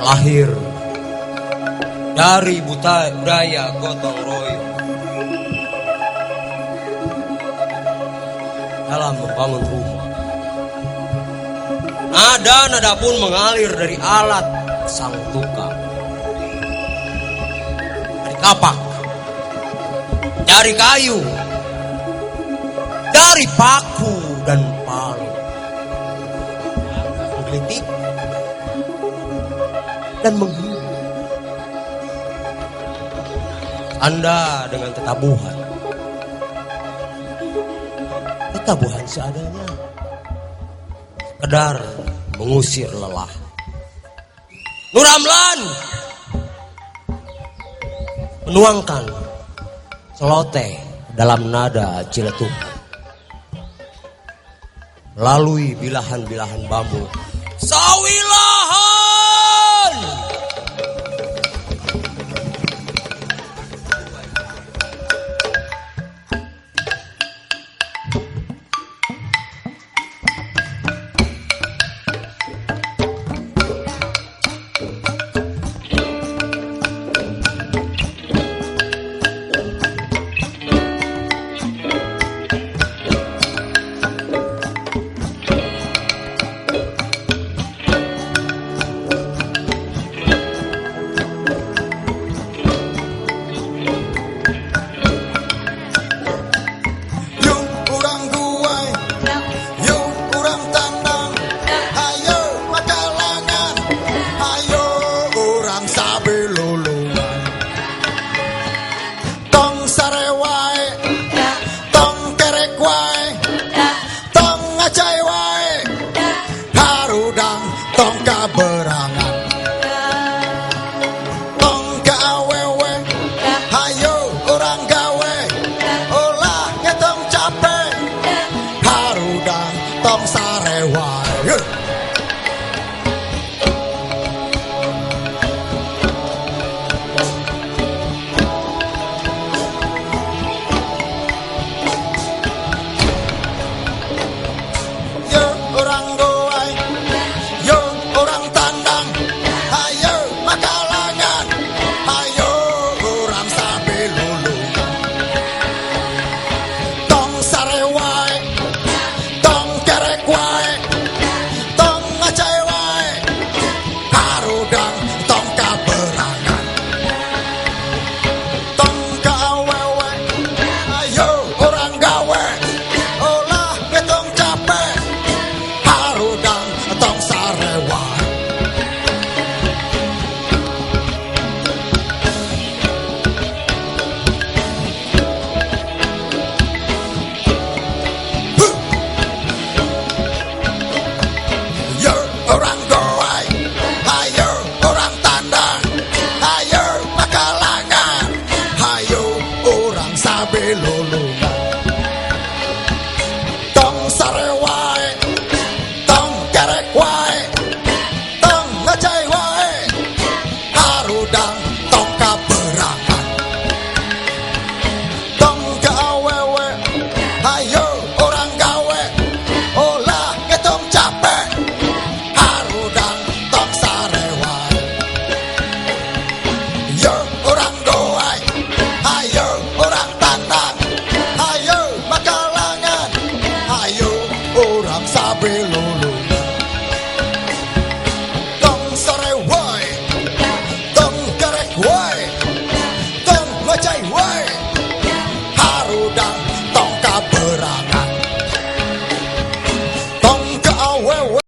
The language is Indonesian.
lahir dari budaya gotong royong dalam membangun rumah. Nada-nada pun mengalir dari alat sang tukang, dari kapak, dari kayu, dari paku dan palu, menggelitik dan menghibur. Anda dengan tetabuhan seadanya, sekedar mengusir lelah. Nur Ramlan menuangkan celoteh dalam nada ciletuk melalui bilahan-bilahan bambu. Sawilahan! Tong kaberangan, tong gawewe, hayo orang gawe, olah ngetong capek, harudang tong sarewai.